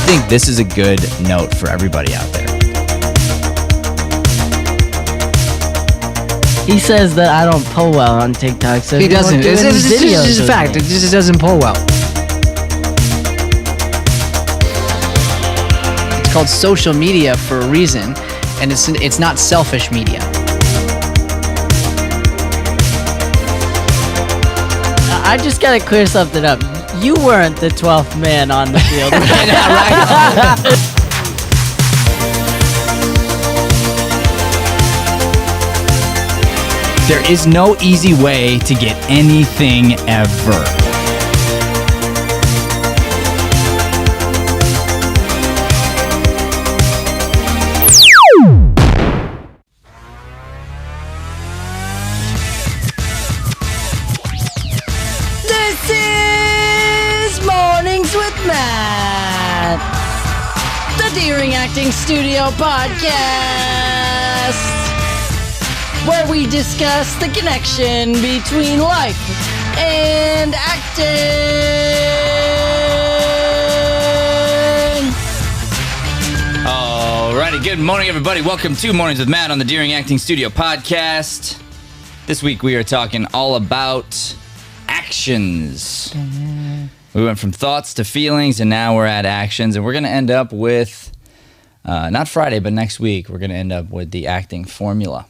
think this is a good note for everybody out there. He says that I don't pull well on TikTok, so he doesn't. It's just a fact. Me. It just doesn't pull well. It's called social media for a reason, and it's not selfish media. I just gotta clear something up. You weren't the 12th man on the field. There is no easy way to get anything ever. This is Mornings with Matt, the Deering Acting Studio podcast, where we discuss the connection between life and acting. Alrighty, good morning, everybody. Welcome to Mornings with Matt on the Deering Acting Studio podcast. This week we are talking all about actions. We went from thoughts to feelings, and now we're at actions, and we're going to end up with, not Friday, but next week, we're going to end up with the acting formula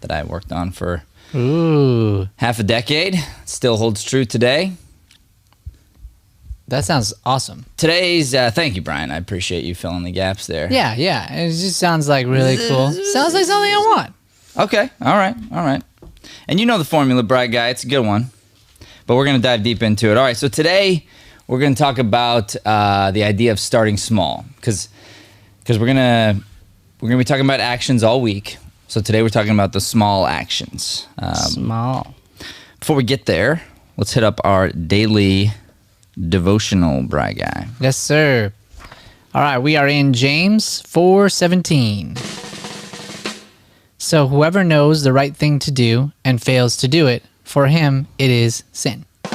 that I worked on for half a decade. It still holds true today. That sounds awesome. Today's, thank you, Brian. I appreciate you filling the gaps there. Yeah. It just sounds like really cool. Sounds like something I want. Okay, all right. And you know the formula, Bright Guy. It's a good one. But we're going to dive deep into it. All right, so today we're going to talk about the idea of starting small. Because we're going to be talking about actions all week. So today we're talking about the small actions. Small. Before we get there, let's hit up our daily devotional, Bright Guy. Yes, sir. All right, we are in James 4:17. So whoever knows the right thing to do and fails to do it, for him it is sin. I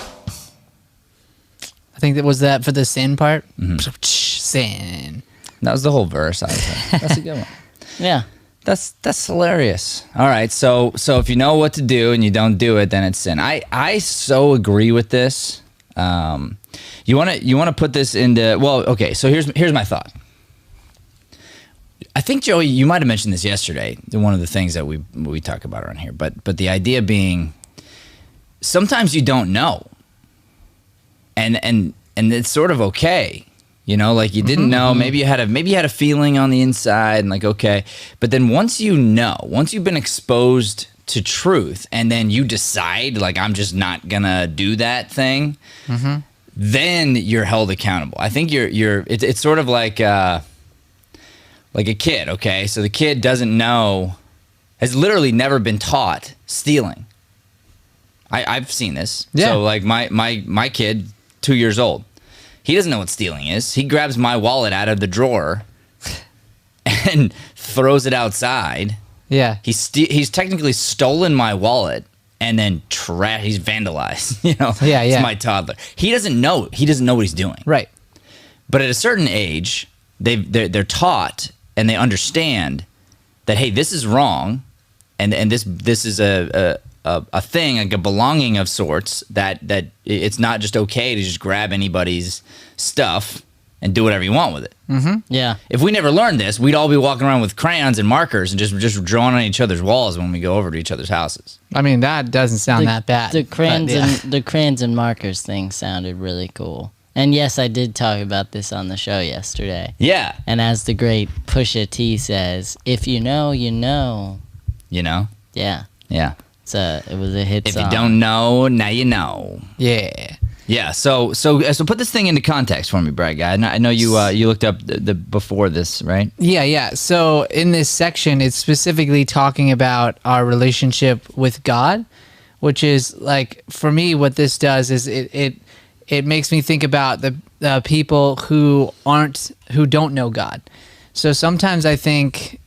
think that was that for the sin part. Mm-hmm. Sin. That was the whole verse. That's a good one. Yeah. That's hilarious. All right, so if you know what to do and you don't do it, then it's sin. I so agree with this. You want to put this into, well, okay, so here's my thought. I think, Joey, you might have mentioned this yesterday, one of the things that we talk about around here, but the idea being sometimes you don't know. And it's sort of okay. You know, like you didn't know, maybe you had a feeling on the inside and like, okay. But then once you've been exposed to truth and then you decide like, I'm just not gonna do that thing, then you're held accountable. I think it's sort of like a kid, okay? So the kid has literally never been taught stealing. I've seen this. Yeah. So like my kid, 2 years old, he doesn't know what stealing is. He grabs my wallet out of the drawer and throws it outside. Yeah. He's technically stolen my wallet and then he's vandalized. You know. Yeah. It's my toddler. He doesn't know what he's doing. Right. But at a certain age, they're taught and they understand that, hey, this is wrong, and this is a thing, like a belonging of sorts, that it's not just okay to just grab anybody's stuff and do whatever you want with it. Mm-hmm. Yeah. If we never learned this, we'd all be walking around with crayons and markers and just drawing on each other's walls when we go over to each other's houses. I mean, that doesn't sound that bad. The crayons and markers thing sounded really cool. And yes, I did talk about this on the show yesterday. Yeah. And as the great Pusha T says, if you know, you know. You know? Yeah. Yeah. It was a hit song. If you don't know, now you know. Yeah. Yeah. So put this thing into context for me, Brad Guy. I know you looked up the before this, right? Yeah. So in this section, it's specifically talking about our relationship with God, which is like, for me, what this does is it makes me think about the people who don't know God. So sometimes I think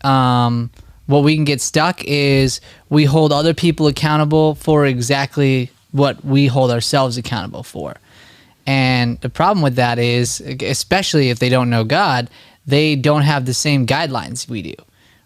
what we can get stuck is we hold other people accountable for exactly what we hold ourselves accountable for. And the problem with that is, especially if they don't know God, they don't have the same guidelines we do,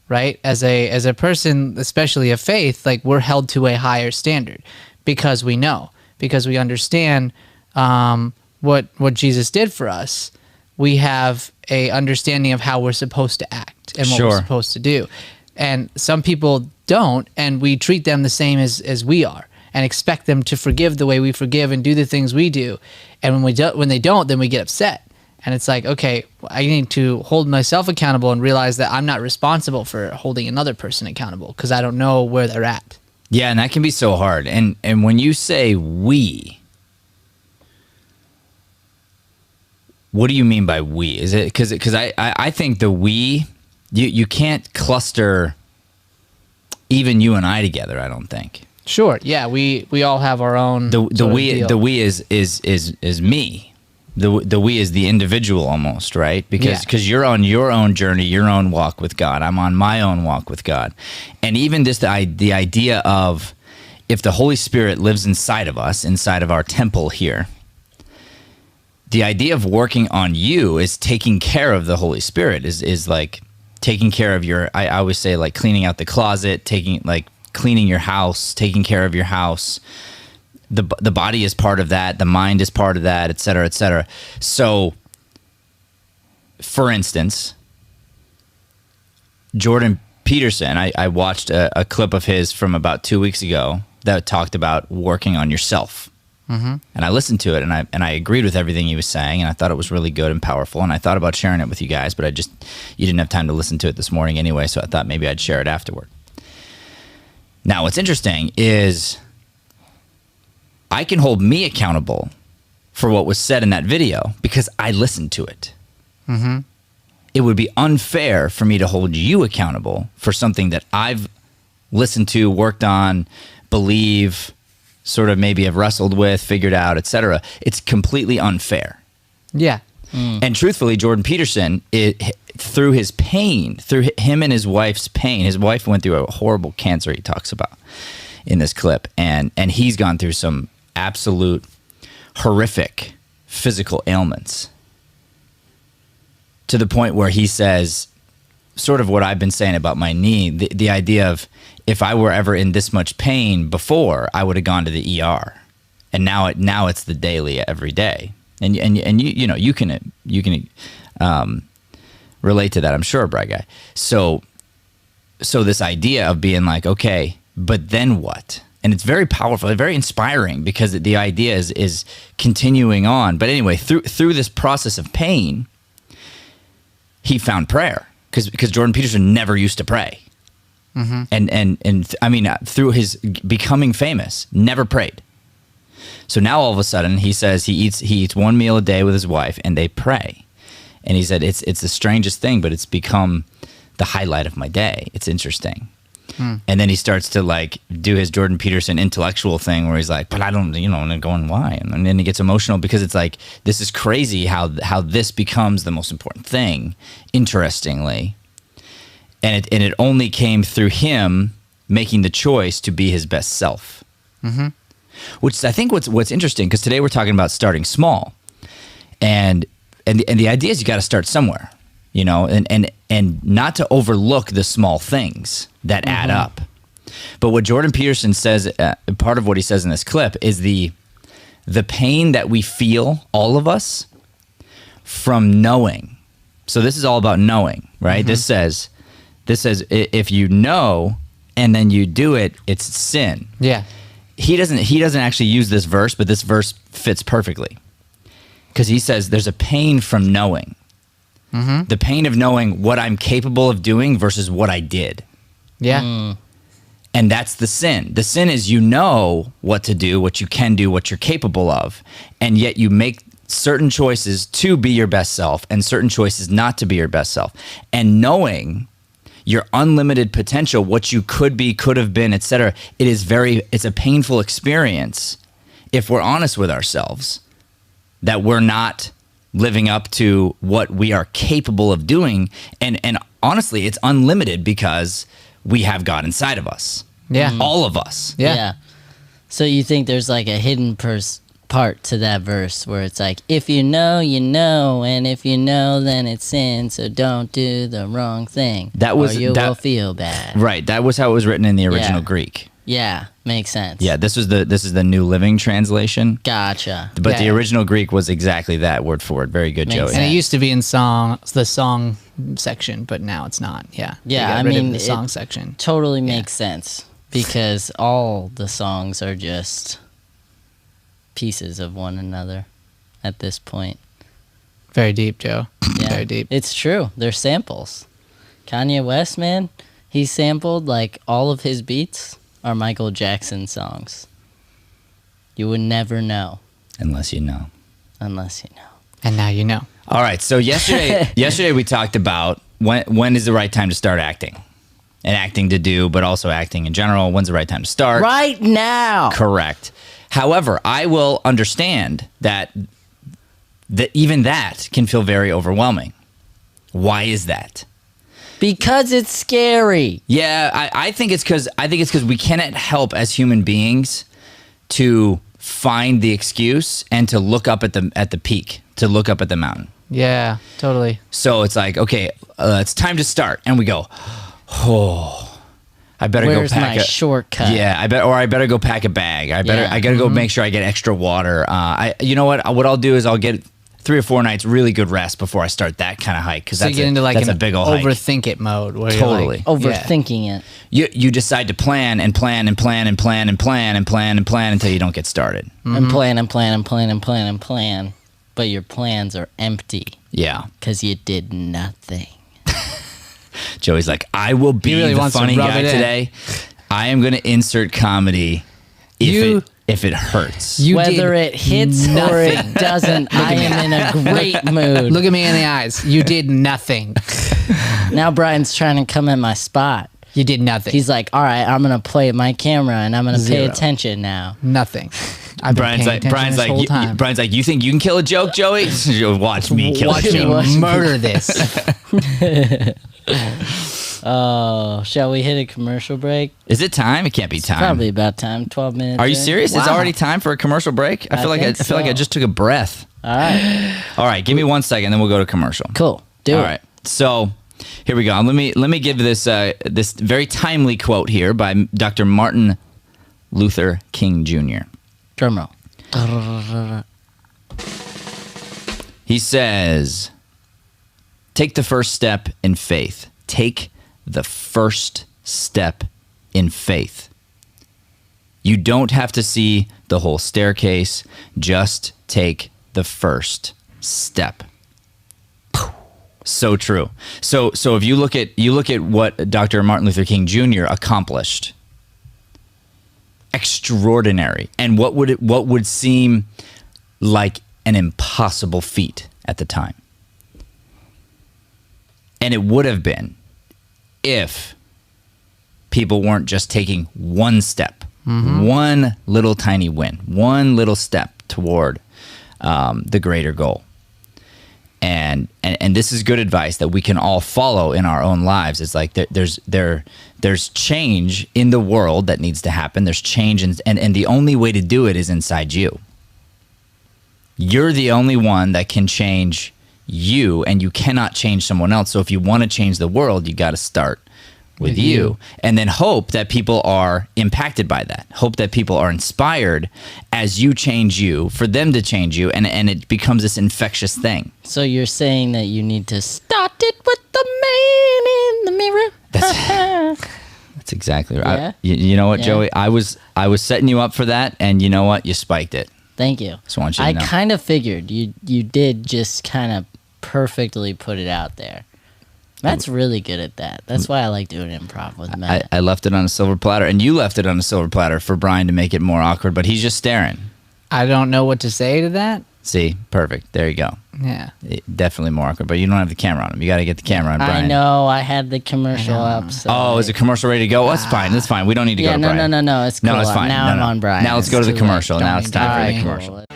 right? As a person, especially of faith, like we're held to a higher standard because we know, because we understand what Jesus did for us. We have a understanding of how we're supposed to act and what we're supposed to do. And some people don't, and we treat them the same as we are, and expect them to forgive the way we forgive and do the things we do. And when they don't, then we get upset. And it's like, okay, I need to hold myself accountable and realize that I'm not responsible for holding another person accountable because I don't know where they're at. Yeah, and that can be so hard. And when you say we, what do you mean by we? Is it because I think the we, you can't cluster even you and I together, I don't think. Sure. Yeah, we all have our own. The we is me. The we is the individual almost, right? Because you're on your own journey, your own walk with God. I'm on my own walk with God. And even just the idea of if the Holy Spirit lives inside of us, inside of our temple here, the idea of working on you is taking care of the Holy Spirit, is like taking care of your, I always say like cleaning out the closet, cleaning your house, taking care of your house. The body is part of that. The mind is part of that, et cetera, et cetera. So, for instance, Jordan Peterson, I watched a clip of his from about 2 weeks ago that talked about working on yourself. Mm-hmm. And I listened to it, and I agreed with everything he was saying, and I thought it was really good and powerful, and I thought about sharing it with you guys, but you didn't have time to listen to it this morning anyway, so I thought maybe I'd share it afterward. Now, what's interesting is I can hold me accountable for what was said in that video because I listened to it. Mm-hmm. It would be unfair for me to hold you accountable for something that I've listened to, worked on, believe, sort of maybe have wrestled with, figured out, etc. It's completely unfair. Yeah. And truthfully, Jordan Peterson, through his pain, through him and his wife's pain, his wife went through a horrible cancer he talks about in this clip, and he's gone through some absolute horrific physical ailments to the point where he says sort of what I've been saying about my knee, the idea of if I were ever in this much pain before, I would have gone to the ER, and now it's the daily, every day. And you can relate to that, I'm sure, Bright Guy. So this idea of being like, okay, but then what? And it's very powerful, very inspiring, because the idea is continuing on. But anyway, through this process of pain, he found prayer because Jordan Peterson never used to pray. Mm-hmm. And I mean, through his becoming famous, never prayed. So now all of a sudden he says he eats one meal a day with his wife and they pray. And he said it's the strangest thing, but it's become the highlight of my day. It's interesting. And then he starts to like do his Jordan Peterson intellectual thing where he's like, but I don't, and going, why? And then he gets emotional because it's like, this is crazy how this becomes the most important thing, interestingly. And it only came through him making the choice to be his best self. Mm-hmm. Which I think what's interesting, because today we're talking about starting small, and the idea is you got to start somewhere, and not to overlook the small things that add up. But what Jordan Peterson says, part of what he says in this clip, is the pain that we feel, all of us, from knowing. So this is all about knowing, right? Mm-hmm. This says if you know and then you do it, it's sin. Yeah. He doesn't actually use this verse, but this verse fits perfectly, because he says there's a pain from knowing. Mm-hmm. The pain of knowing what I'm capable of doing versus what I did. Yeah. And that's the sin. The sin is you know what to do, what you can do, what you're capable of, and yet you make certain choices to be your best self and certain choices not to be your best self. And knowing your unlimited potential, what you could be, could have been, etc. It's a painful experience if we're honest with ourselves that we're not living up to what we are capable of doing. And honestly, it's unlimited because we have God inside of us. Yeah. All of us. Yeah. So you think there's like a hidden part to that verse where it's like, if you know, you know, and if you know, then it's sin, so don't do the wrong thing, or you will feel bad. Right, that was how it was written in the original Greek. Yeah, makes sense. Yeah, this is the New Living Translation. Gotcha. But the original Greek was exactly that, word for word. Very good, Joey. And it used to be in the song section, but now it's not. Yeah. Yeah, the song section. Totally makes sense because all the songs are just pieces of one another at this point. Very deep, Joe. Yeah, very deep. It's true. They're samples. Kanye West, man, he sampled like all of his beats are Michael Jackson songs. You would never know. Unless you know. Unless you know. And now you know. All right, so yesterday we talked about when is the right time to start acting. And acting to do, but also acting in general. When's the right time to start? Right now. Correct. However, I will understand that even that can feel very overwhelming. Why is that? Because it's scary. Yeah, I think it's because we cannot help as human beings to find the excuse and to look up at the peak, to look up at the mountain. Yeah, totally. So it's like, okay, it's time to start, and we go, oh, I better Where's go pack my shortcut? Yeah, I better go pack a bag. I gotta go make sure I get extra water. You know what I'll do is I'll get 3 or 4 nights really good rest before I start that kind of hike, because so you get into like that's a big old hike. Overthink it mode. Where Totally. You're like, Overthinking it. You decide to plan and plan and plan and plan and plan and plan and plan until you don't get started. And plan and plan and plan and plan and plan. But your plans are empty. Yeah. Because you did nothing. Joey's like, I will be the funny guy today. I am going to insert comedy if it hurts. Whether it hits or it doesn't, I am in a great mood. Look at me in the eyes. You did nothing. Now Brian's trying to come at my spot. You did nothing. He's like, all right, I'm going to play my camera and I'm going to pay attention now. Nothing. Brian's like, you think you can kill a joke, Joey? Watch me kill a joke. Watch me murder this. Oh, shall we hit a commercial break? Is it time? It can't be time. Probably about time. 12 minutes. Are you serious? Wow. It's already time for a commercial break? I feel like I just took a breath. All right. All right, give me 1 second, then we'll go to commercial. Cool. Do it. All right. So here we go. Let me give this this very timely quote here by Dr. Martin Luther King Jr. Drum roll. He says, take the first step in faith. Take the first step in faith. You don't have to see the whole staircase. Just take the first step. So true. So if you look at what Dr. Martin Luther King Jr. accomplished, extraordinary, and what would seem like an impossible feat at the time. And it would have been if people weren't just taking one step, one little tiny win, one little step toward the greater goal. And this is good advice that we can all follow in our own lives. It's like there's change in the world that needs to happen. There's change, and the only way to do it is inside you. You're the only one that can change you, and you cannot change someone else. So if you want to change the world, you got to start with you, and then hope that people are impacted by that. Hope that people are inspired as you change you, for them to change you, and it becomes this infectious thing. So you're saying that you need to start it with the man in the mirror. That's exactly right. Yeah? You know what, Joey? I was setting you up for that, and you know what? You spiked it. Thank you. Just want you to know. I kind of figured you did just kind of perfectly put it out there. Matt's really good at that. That's why I like doing improv with Matt. I left it on a silver platter, and you left it on a silver platter for Brian to make it more awkward, but he's just staring. I don't know what to say to that. See? Perfect. There you go. Yeah. Definitely more awkward, but you don't have the camera on him. You got to get the camera on Brian. I know. I had the commercial up. So is the commercial ready to go? That's fine. That's fine. We don't need to go to Brian. No. It's cool. No, it's fine. Now I'm on Brian. Now let's go to the commercial. Now it's time for the Cool. commercial.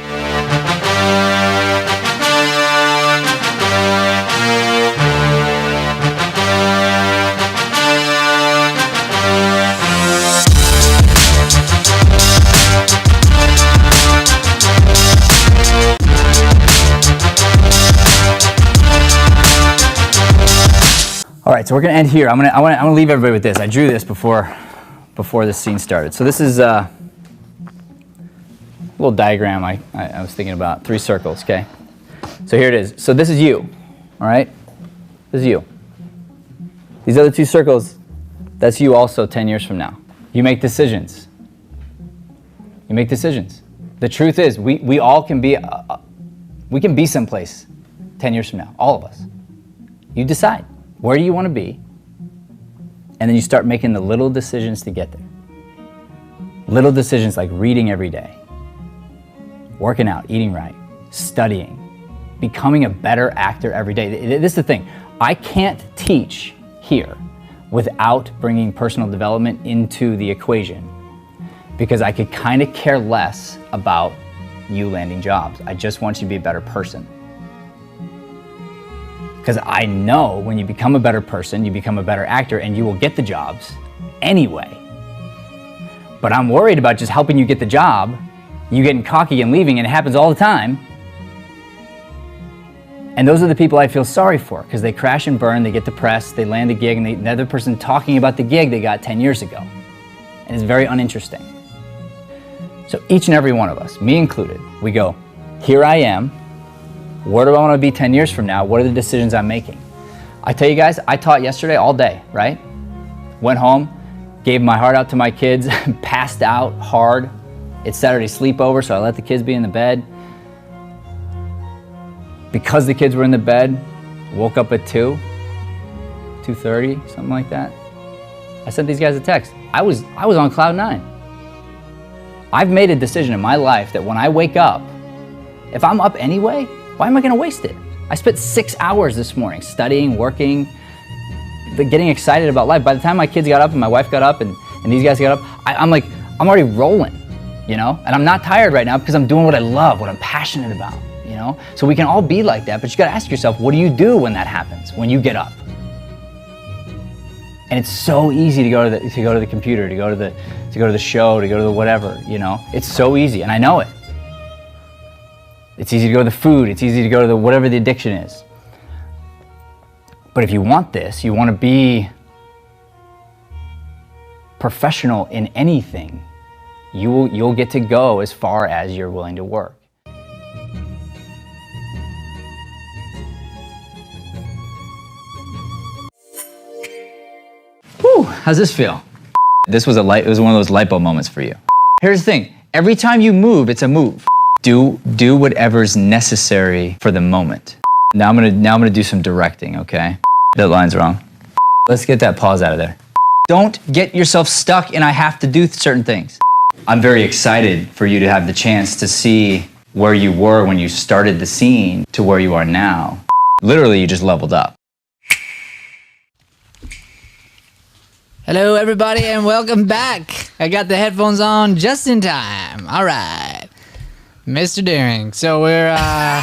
so we're gonna end here. I want to leave everybody with this. I drew this before this scene started. So this is a little diagram I was thinking about. 3 circles, okay? So here it is. So this is you, all right? This is you. These other 2 circles, that's you also 10 years from now. You make decisions. You make decisions. The truth is, we all can be, we can be someplace 10 years from now, all of us. You decide, where do you want to be? And then you start making the little decisions to get there. Little decisions like reading every day, working out, eating right, studying, becoming a better actor every day. This is the thing. I can't teach here without bringing personal development into the equation, because I could kind of care less about you landing jobs. I just want you to be a better person. Because I know when you become a better person, you become a better actor, and you will get the jobs anyway. But I'm worried about just helping you get the job, you getting cocky and leaving, and it happens all the time. And those are the people I feel sorry for, because they crash and burn, they get depressed, they land a gig, and the other person talking about the gig they got 10 years ago. And it's very uninteresting. So each and every one of us, me included, we go, here I am, where do I want to be 10 years from now? What are the decisions I'm making? I tell you guys, I taught yesterday all day, right? Went home, gave my heart out to my kids, passed out hard. It's Saturday sleepover, so I let the kids be in the bed. Because the kids were in the bed, woke up at 2:30, something like that. I sent these guys a text. I was on cloud 9. I've made a decision in my life that when I wake up, if I'm up anyway, why am I going to waste it? I spent 6 hours this morning studying, working, getting excited about life. By the time my kids got up and my wife got up and these guys got up, I'm already rolling, you know? And I'm not tired right now because I'm doing what I love, what I'm passionate about, you know? So we can all be like that, but you got to ask yourself, what do you do when that happens, when you get up? And it's so easy to go to the computer, to go to the show, to go to the whatever, you know? It's so easy, and I know it. It's easy to go to the food, it's easy to go to the whatever the addiction is. But if you want this, you want to be professional in anything, you'll get to go as far as you're willing to work. Whew, how's this feel? It was one of those lipo moments for you. Here's the thing, every time you move, it's a move. Do whatever's necessary for the moment. Now I'm gonna do some directing, okay? That line's wrong. Let's get that pause out of there. Don't get yourself stuck in I have to do certain things. I'm very excited for you to have the chance to see where you were when you started the scene to where you are now. Literally, you just leveled up. Hello, everybody, and welcome back. I got the headphones on just in time. All right, Mr. Deering. So we're, I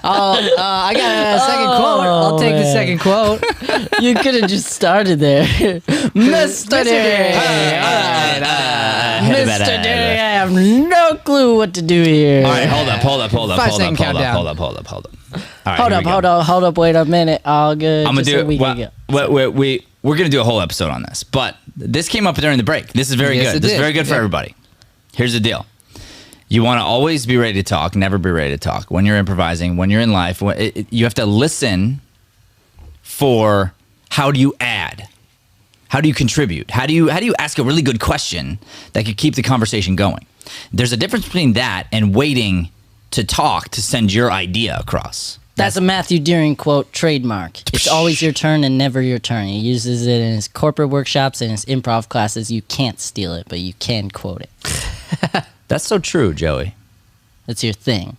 got a second quote. I'll take the second quote. You could have just started there. Mr. Deering. All right. Mr. Deering, I have no clue what to do here. All right, hold up. 5 second countdown. Hold up. All right, Hold up, wait a minute. All good. I'm gonna do it. We're gonna do a whole episode on this, but this came up during the break. This is very good. This is very good for everybody. Here's the deal. You want to always be ready to talk, never be ready to talk. When you're improvising, when you're in life, you have to listen for how do you add? How do you contribute? How do you ask a really good question that could keep the conversation going? There's a difference between that and waiting to talk to send your idea across. That's a Matthew Deering quote trademark. It's always your turn and never your turn. He uses it in his corporate workshops and his improv classes. You can't steal it, but you can quote it. That's so true, Joey. It's your thing.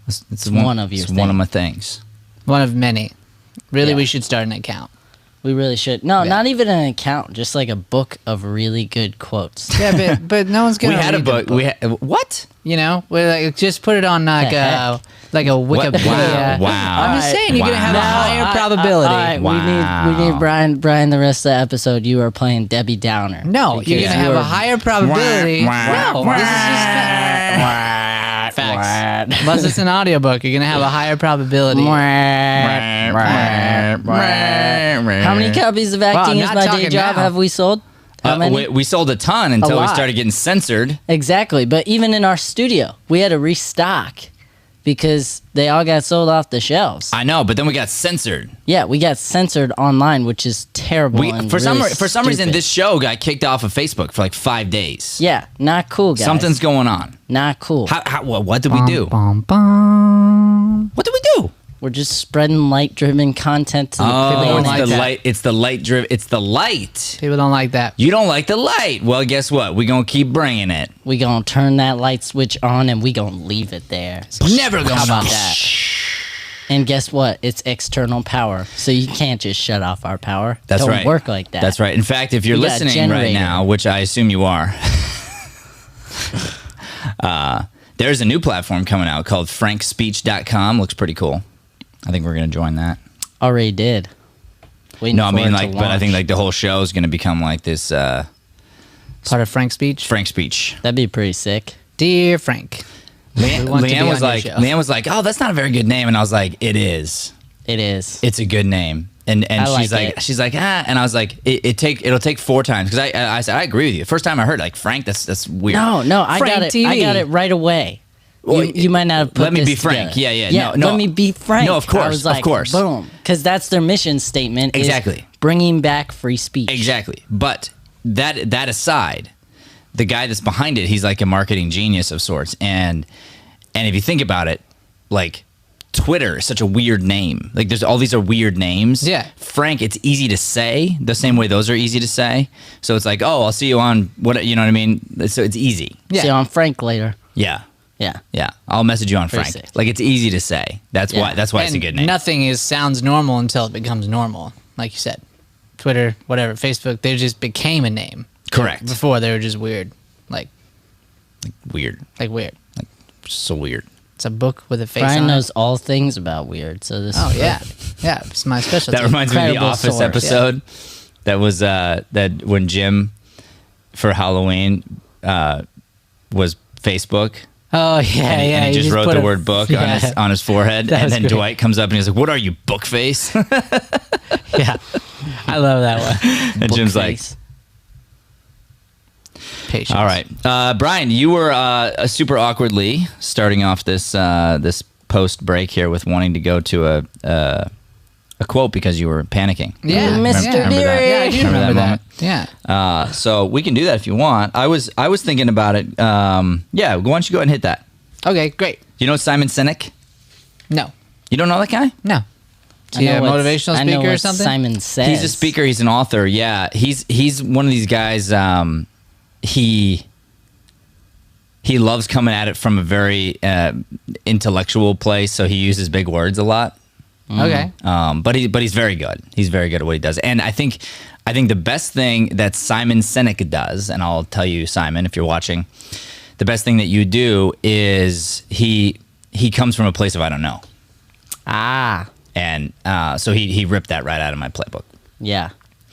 It's one of your things. One of my things. One of many. Really, we should start an account. We really should. No, not even an account. Just like a book of really good quotes. Yeah, but no one's gonna. We had a book. What? You know, just put it on like a Wikipedia. Wow. I'm just saying, you're gonna have a higher probability. All right, we need Brian. The rest of the episode, you are playing Debbie Downer. No, you're gonna have a higher probability. No, this is just fact. Unless it's an audiobook, you're going to have a higher probability. How many copies of Acting Wow, Is I'm My not Day talking Job now. have we sold? How many? We sold a ton until we lot. started getting censored. Exactly. But even in our studio, we had to restock because they all got sold off the shelves. I know, but then we got censored. Yeah, we got censored online, which is terrible. And For some really reason, stupid. this show got kicked off of Facebook for like 5 days. Yeah, not cool, guys. Something's going on. not cool. What did we do? Bum, bum. What did we do? We're just spreading light-driven content to the Oh, people. don't it's like the that. light. It's the light driven. It's the light. People don't like that. You don't like the light. Well, guess what? We're going to keep bringing it. We gonna turn that light switch on and we gonna leave it there. Never going How about to. that? And guess what? It's external power, so you can't just shut off our power. That's Don't right. work like that. That's right. In fact, if you're We got a listening right generator. now, which I assume you are, there's a new platform coming out called frankspeech.com. Looks pretty cool. I think we're going to join that. Already did. Waiting No, I for mean, it to like, but I think launch. like the whole show is going to become like this Part of Frank's speech. Frank speech. That'd be pretty sick. Dear Frank. We want to be Leanne was on your like, show. Leanne was like, oh, that's not a very good name, and I was like, it is. It is. It's a good name. And I she's like like, it. she's like, ah, and I was like, it'll take 4 times because I said I agree with you. First time I heard like Frank, that's weird. No, I Frank got it. TV. I got it right away. Well, you might not have put let me this be Frank. together. Yeah. No, let me be Frank. No, of course, I was like, of course. Boom, because that's their mission statement. is Exactly. bringing back free speech. Exactly. But that aside, the guy that's behind it, he's like a marketing genius of sorts. And if you think about it, like Twitter is such a weird name. Like there's all these are weird names. Yeah. Frank, it's easy to say the same way those are easy to say. So it's like, oh, I'll see you on what, you know what I mean? So it's easy. Yeah. See you on Frank later. Yeah. Yeah. Yeah. I'll message you on Pretty Frank. sick. Like it's easy to say. That's Yeah. why it's a And good name. Nothing sounds normal until it becomes normal. Like you said, Twitter, whatever, Facebook, they just became a name. Correct. Before they were just weird, like Weird. weird. So weird. It's a book with a face Brian on knows it. all things about weird, so this. Oh is yeah, perfect. yeah. It's my specialty. That reminds me of the Incredible Office source. episode. That was that when Jim for Halloween was Facebook. Oh yeah, And he, yeah. and he you just wrote put the a- word book yeah. on his forehead, That and was then great. Dwight comes up and he's like, "What are you, book face?" Yeah, I love that one. And Jim's like, Bookface. Patience. "All right, Brian, you were super awkwardly starting off this this post break here with wanting to go to a quote because you were panicking. Yeah, Mr. yeah. Remember that? Yeah, I do Remember remember that that. Yeah. So we can do that if you want. I was thinking about it. Yeah, why don't you go ahead and hit that? Okay, great. You know Simon Sinek? No, You don't know that guy? no. Is he I a know what's- motivational I know speaker or what something? Simon says. He's a speaker. He's an author. Yeah, he's one of these guys. He loves coming at it from a very intellectual place, so he uses big words a lot. Okay. But he's very good. He's very good at what he does. And I think the best thing that Simon Sinek does, and I'll tell you, Simon, if you're watching, the best thing that you do is he comes from a place of I don't know. And so he ripped that right out of my playbook. Yeah.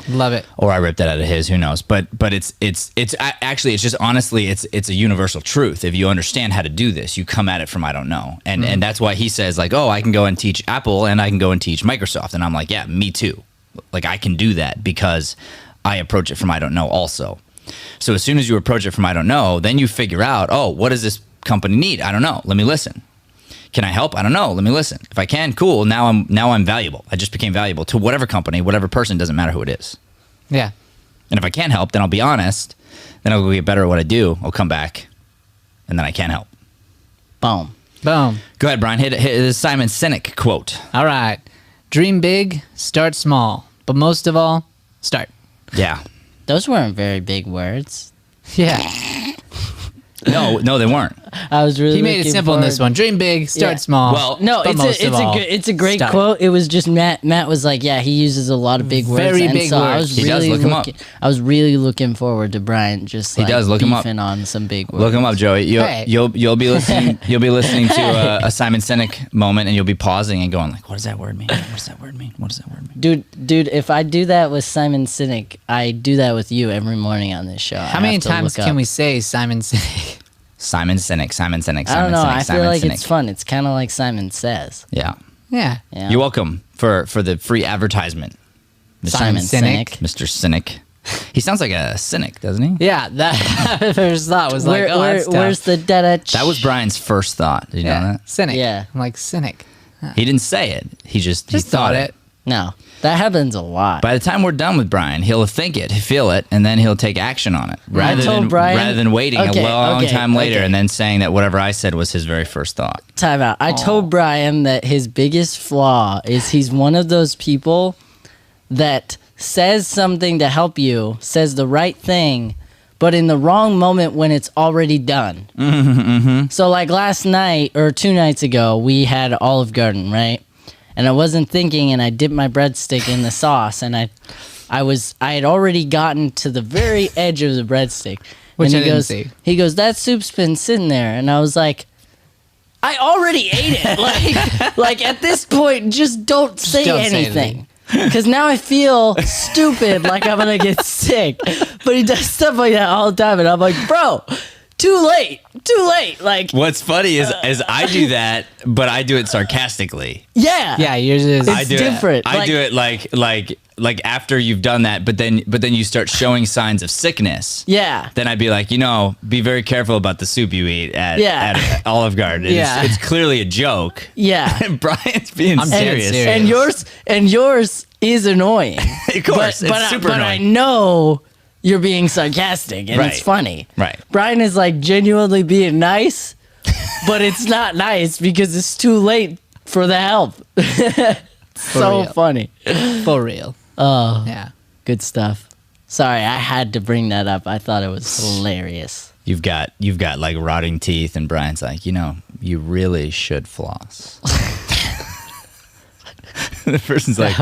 Love it. Or I ripped it out of his, who knows? But it's actually it's just honestly it's a universal truth. If you understand how to do this, you come at it from I don't know, and that's why he says like, oh, I can go and teach Apple and I can go and teach Microsoft, and I'm like, yeah, me too. Like I can do that because I approach it from I don't know also. So as soon as you approach it from I don't know, then you figure out, oh, what does this company need? I don't know. Let me listen. Can I help? I don't know. Let me listen. If I can, cool. Now I'm valuable. I just became valuable to whatever company, whatever person, doesn't matter who it is. Yeah. And if I can't help, then I'll be honest. Then I'll go get better at what I do. I'll come back, and then I can help. Boom. Boom. Go ahead, Brian. Hit the Simon Sinek quote. All right. Dream big, start small, but most of all, start. Yeah. Those weren't very big words. Yeah. No, they weren't. I was really. He made it looking simple in this forward- one. Dream big, start Yeah. small. Well, No, but most of all, it's a great start. quote. It was just Matt. Matt was like, yeah, he uses a lot of big words. Very and big so I words. was He does, really look him up. I was really looking forward to Brian just He like does, look him up. beefing on some big words. Look him up, Joey. Hey. You'll be listening. You'll be listening to a Simon Sinek moment, and you'll be pausing and going like, "What does that word mean? What does that word mean? What does that word mean?" Dude, if I do that with Simon Sinek, I do that with you every morning on this show. How many times can we say Simon Sinek? Simon Sinek, Simon Sinek, Simon Sinek, I don't know. I Simon feel like Sinek. it's fun. It's kind of like Simon Says. Yeah. Yeah. Yeah. You're welcome for the free advertisement, Simon Sinek. Mr. Cynic. He sounds like a cynic, doesn't he? Yeah, that first thought was like, that's tough. Where's the da-da? That was Brian's first thought. Did you know that? Cynic. Yeah. I'm like, cynic. He didn't say it. He just Thought it. No, that happens a lot. By the time we're done with Brian, he'll think it, feel it, and then he'll take action on it. Rather than waiting a long time later and then saying that whatever I said was his very first thought. Time out. I told Brian that his biggest flaw is he's one of those people that says something to help you, says the right thing, but in the wrong moment when it's already done. So like last night or 2 nights ago, we had Olive Garden, right? And I wasn't thinking, and I dipped my breadstick in the sauce, and I had already gotten to the very edge of the breadstick. Which and I didn't see. He goes, that soup's been sitting there, and I was like, I already ate it. Like at this point, just don't say anything. Because now I feel stupid, like I'm gonna get sick. But he does stuff like that all the time, and I'm like, bro, too late. Like, What's funny is I do that, but I do it sarcastically. yeah, Yours is. It's different. I do it like after you've done that, but then you start showing signs of sickness. yeah. Then I'd be like, be very careful about the soup you eat at Olive Garden. It's clearly a joke. Yeah. Brian's being serious. And yours is annoying. Of course, it's super but I annoying. know you're being sarcastic and Right. it's funny. Right. Brian is like genuinely being nice, but it's not nice because it's too late for the help. So real. funny. For real. Oh, Yeah. good stuff. Sorry, I had to bring that up. I thought it was hilarious. You've got like rotting teeth, and Brian's like, you really should floss. The person's like,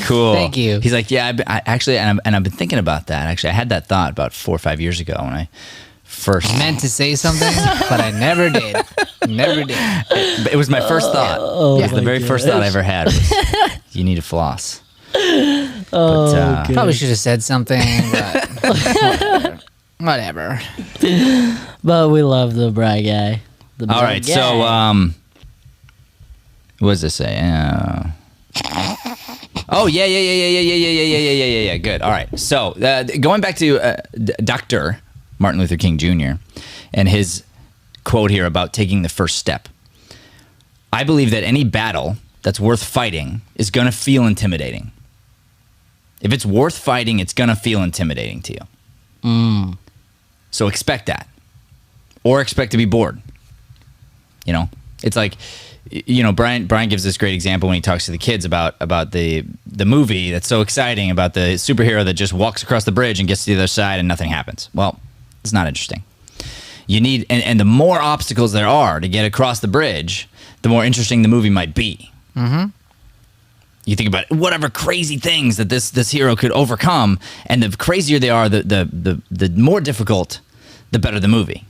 cool. Thank you. He's like, yeah, I actually, and I've been thinking about that. Actually, I had that thought about 4 or 5 years ago when I first Meant to say something, but I never did. Never did. It was my first thought. It was the very first thought I ever had. Was, you need to floss. But, Probably should have said something, but whatever. But we love the Bry guy. The all Bry right, guy. so what does this say? Oh yeah. Good. All right. So going back to Dr. Martin Luther King Jr. and his quote here about taking the first step. I believe that any battle that's worth fighting is going to feel intimidating. If it's worth fighting, it's going to feel intimidating to you. So expect that, or expect to be bored. It's like, Brian gives this great example when he talks to the kids about the movie that's so exciting about the superhero that just walks across the bridge and gets to the other side and nothing happens. Well, it's not interesting. You need, and the more obstacles there are to get across the bridge, the more interesting the movie might be. Mm-hmm. You think about whatever crazy things that this hero could overcome, and the crazier they are, the more difficult, the better the movie.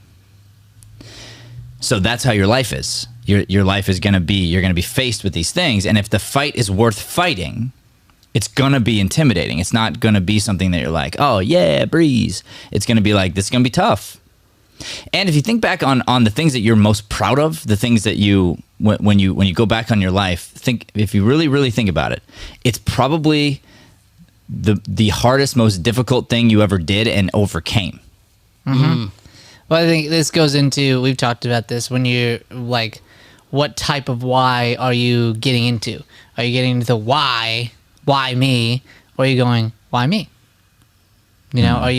So that's how your life is. Your life is gonna be, you're gonna be faced with these things, and if the fight is worth fighting, it's gonna be intimidating. It's not gonna be something that you're like, oh yeah, breeze. It's gonna be like, this is gonna be tough. And if you think back on the things that you're most proud of, the things that you when you go back on your life, if you really think about it, it's probably the hardest, most difficult thing you ever did and overcame. Mm-hmm. Well, I think this goes into, we've talked about this, when you're like, what type of why are you getting into? Are you getting into the why me, or are you going, why me? Are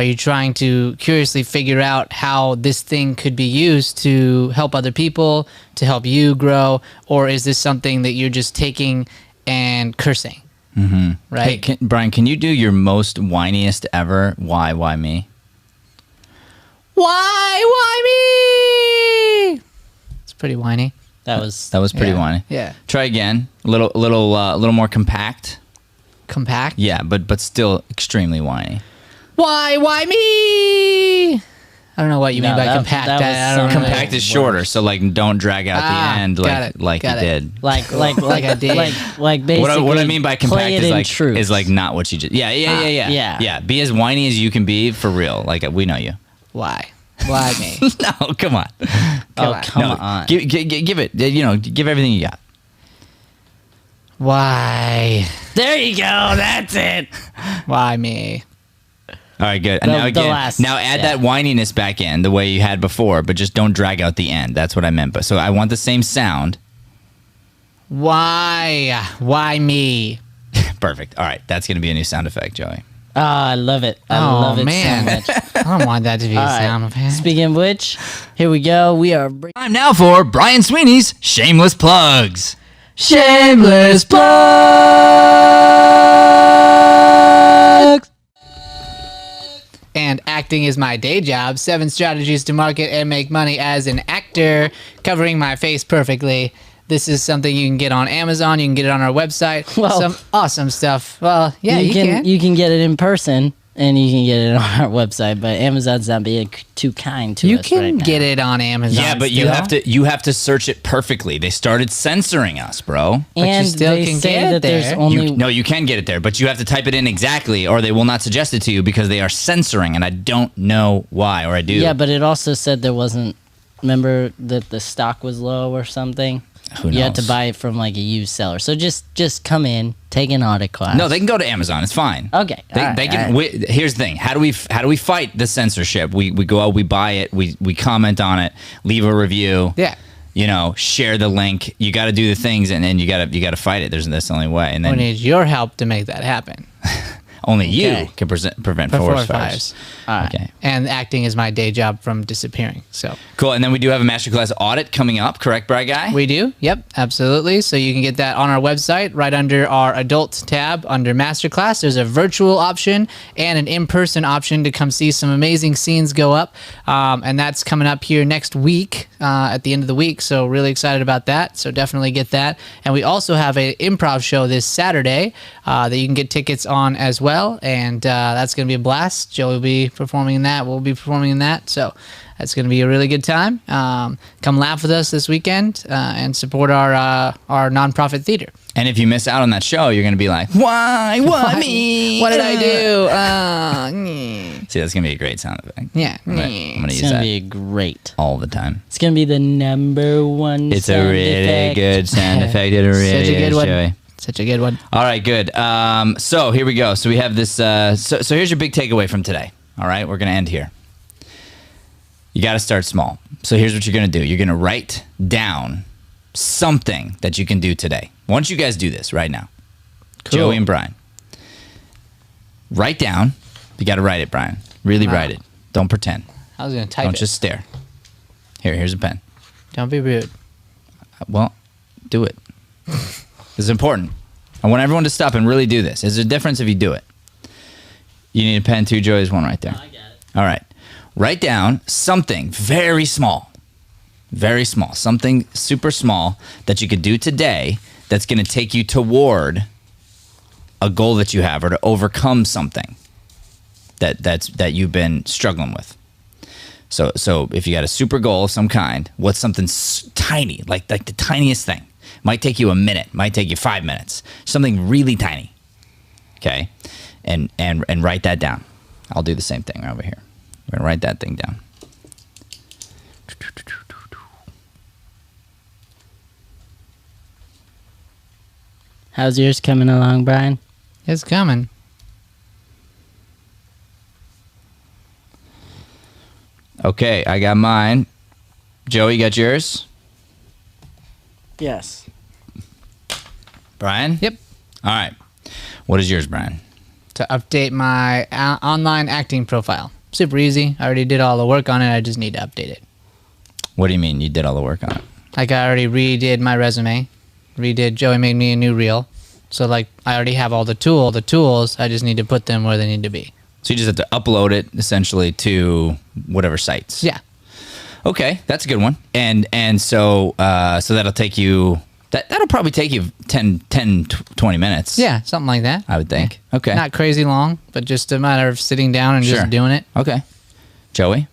you trying to curiously figure out how this thing could be used to help other people, to help you grow, or is this something that you're just taking and cursing? Mm-hmm. Right? Hey, Brian, can you do your most whiniest ever? Why me? Why me? It's pretty whiny. That was pretty whiny. Yeah. Try again. A little more compact. Compact? Yeah, but still extremely whiny. Why me? I don't know what you mean by compact. that was I don't know. Compact is shorter, so like don't drag out the end got like you it. did. like I did. like basically. What I mean by compact play it in truth. is like not what you just. Yeah. Yeah. Be as whiny as you can be for real. Like we know you. Why? Why me? No, come on. Come on. Give it. Give everything you got. Why? There you go. That's it. Why me? All right, good. The Now again, last add that whininess back in the way you had before, but just don't drag out the end. That's what I meant. But so I want the same sound. Why? Why me? Perfect. All right, that's going to be a new sound effect, Joey. Oh, I love it. I love it man. so much. I don't want that to be a All right. sound effect. Speaking of which, here we go. We are Time now for Brian Sweeney's Shameless Plugs. shameless plugs. And acting is my day job. 7 strategies to market and make money as an actor. Covering my face perfectly. This is something you can get on Amazon. You can get it on our website. Well, some awesome stuff. Well, yeah, you can. You can get it in person, and you can get it on our website. But Amazon's not being too kind to You us can right now. get it on Amazon. Yeah, but you have to search it perfectly. They started censoring us, bro. you And still they can say get it that there's there. only No, you can get it there, but you have to type it in exactly, or they will not suggest it to you because they are censoring, and I don't know why, or I do. Yeah, but it also said there wasn't. Remember that the stock was low or something. Who You had to knows? buy it from like a used seller. So just come in, take an audit class. No, they can go to Amazon. It's fine. Okay, They, all right, they can. all right. Here's the thing: how do we fight the censorship? We go out, we buy it, we comment on it, leave a review. Yeah. Share the link. You got to do the things, and then you got to fight it. That's the only way. And We then need your help to make that happen. only you Okay. can prevent Before forest fires. All right. Okay, And acting is my day job from disappearing. So cool. And then we do have a masterclass audit coming up. Correct, Bri Guy? we do. Yep, absolutely. So you can get that on our website right under our adult tab under masterclass. There's a virtual option and an in-person option to come see some amazing scenes go up. And that's coming up here next week at the end of the week. So really excited about that. So definitely get that. And we also have an improv show this Saturday that you can get tickets on as well. And that's going to be a blast. Joe will be performing in that. We'll be performing in that. So that's going to be a really good time. Come laugh with us this weekend and support our nonprofit theater. And if you miss out on that show, you're going to be like, why me? What did I do? See, that's going to be a great sound effect. Yeah. I'm going to It's use gonna that be great. all the time. It's gonna be the #1. It's a sound really effect. good sound effect. It really Such a good is, one. Joey. Such a good one. All right, good. So here we go. So we have this. So here's your big takeaway from today. All right, we're going to end here. You got to start small. So here's what you're going to do. You're going to write down something that you can do today. Once you guys do this right now, Cool. Joey and Brian, write down. You got to write it, Brian. Really Wow. write it. Don't pretend. I was going to type Don't it. just stare. Here's a pen. Don't be rude. Well, do it. This is important. I want everyone to stop and really do this. There's a difference if you do it. You need a pen too, Joey. There's one right there. I got it. All right. Write down something very small. Very small. Something super small that you could do today that's going to take you toward a goal that you have or to overcome something that you've been struggling with. So if you got a super goal of some kind, what's something tiny, like the tiniest thing? Might take you a minute, might take you 5 minutes. Something really tiny. Okay? And write that down. I'll do the same thing over here. We're going to write that thing down. How's yours coming along, Brian? It's coming. Okay, I got mine. Joey, you got yours? Yes. Brian? Yep. All right. What is yours, Brian? To update my online acting profile. Super easy. I already did all the work on it. I just need to update it. What do you mean you did all the work on it? Like I already redid my resume. Joey made me a new reel. So like I already have all the tools. I just need to put them where they need to be. So you just have to upload it essentially to whatever sites. Yeah. Okay, that's a good one. And so that'll take you that'll probably take you 10 20 minutes. Yeah, something like that. I would think. Okay. Not crazy long, but just a matter of sitting down and Sure. just doing it. Okay. Joey?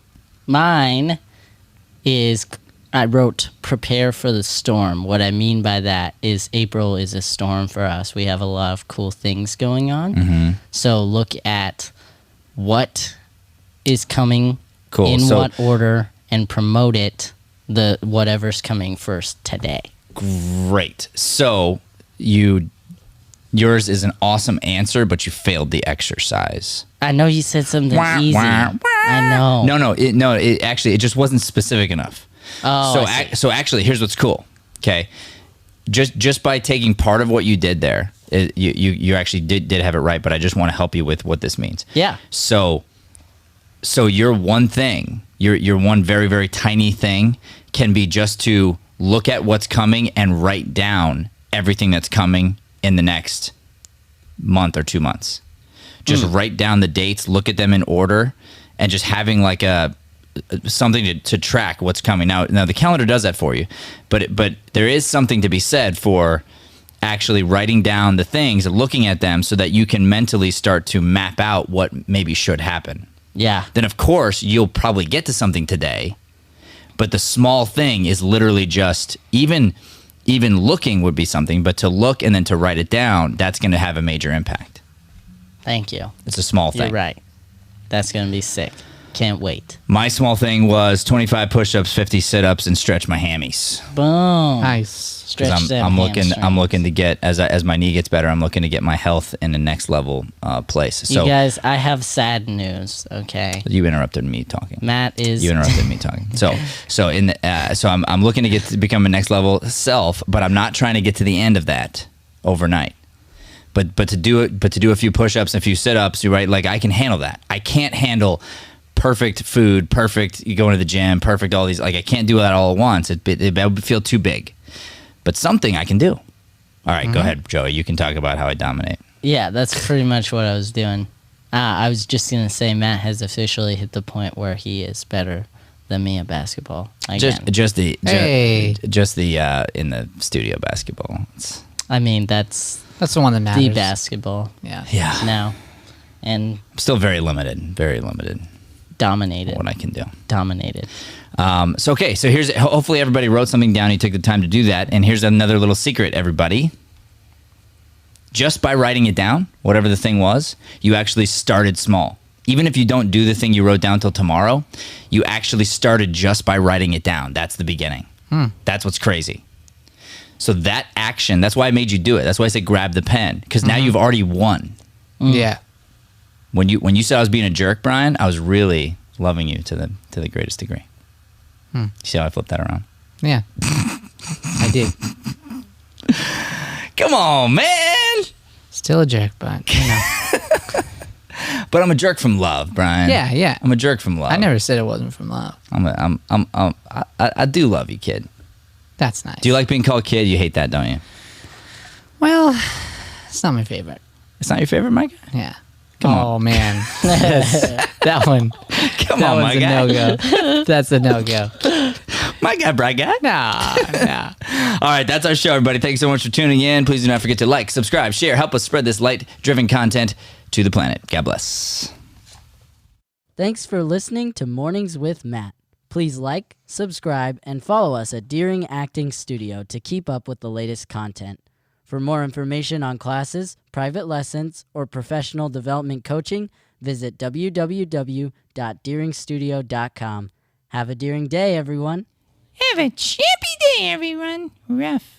Mine is I wrote prepare for the storm. What I mean by that is April is a storm for us. We have a lot of cool things going on. Mm-hmm. So look at what is coming Cool. In So what order, and promote it, the whatever's coming first today. great. So yours is an awesome answer, but you failed the exercise. I know you said something easy. I know. No. It actually just wasn't specific enough. Oh, I see. So actually, here's what's cool. Okay, just by taking part of what you did there, you actually did have it right. But I just want to help you with what this means. Yeah. So your one thing, your one very, very tiny thing, can be just to look at what's coming and write down everything that's coming in the next month or 2 months. Just write down the dates, look at them in order, and just having like something to track what's coming. Now the calendar does that for you, but there is something to be said for actually writing down the things and looking at them so that you can mentally start to map out what maybe should happen. Yeah. Then of course you'll probably get to something today, but the small thing is literally just even looking would be something, but to look and then to write it down, that's going to have a major impact. Thank you. It's a small thing. You're right. That's going to be sick. Can't wait. My small thing was 25 push-ups, 50 sit-ups, and stretch my hammies. Boom. Nice. Stretch them I'm hamstrings. looking to get as my knee gets better. I'm looking to get my health in the next level place. So You guys, I have sad news, okay? you interrupted me talking. Matt is... You interrupted me talking. So I'm looking to become a next level self, but I'm not trying to get to the end of that overnight. But to do a few push-ups and a few sit-ups, right? Like I can handle that. I can't handle perfect food, perfect going to the gym, perfect all these. Like I can't do that all at once. It would feel too big. But something I can do. All right, Go ahead, Joey. You can talk about how I dominate. Yeah, that's pretty much what I was doing. I was just going to say Matt has officially hit the point where he is better than me at basketball. Again. Just the in the studio basketball. I mean, that's the one that matters. the basketball Yeah. now. And I'm still very limited dominated. what I can do. Dominated. So here's hopefully everybody wrote something down. You took the time to do that, and here's another little secret, everybody. Just by writing it down, whatever the thing was, you actually started small. Even if you don't do the thing you wrote down till tomorrow, you actually started just by writing it down. That's the beginning. That's what's crazy. So that action, that's why I made you do it. That's why I said grab the pen, because now you've already won. Yeah. When you said I was being a jerk, Brian, I was really loving you to the greatest degree. You see how I flipped that around? Yeah. I did. Come on, man. Still a jerk, but you know. But I'm a jerk from love, Brian. Yeah. I'm a jerk from love. I never said it wasn't from love. I do love you, kid. That's nice. Do you like being called kid? You hate that, don't you? Well, it's not my favorite. It's not your favorite, Mike? Yeah. Come on. Oh man, that one. Come That on, one's my guy. a no-go. That's a no-go. My guy, bright guy. Nah. All right, that's our show, everybody. Thanks so much for tuning in. Please do not forget to like, subscribe, share, help us spread this light-driven content to the planet. God bless. Thanks for listening to Mornings with Matt. Please like, subscribe, and follow us at Deering Acting Studio to keep up with the latest content. For more information on classes, private lessons, or professional development coaching, visit www.deeringstudio.com. Have a Deering day, everyone. Have a chippy day, everyone. Rough.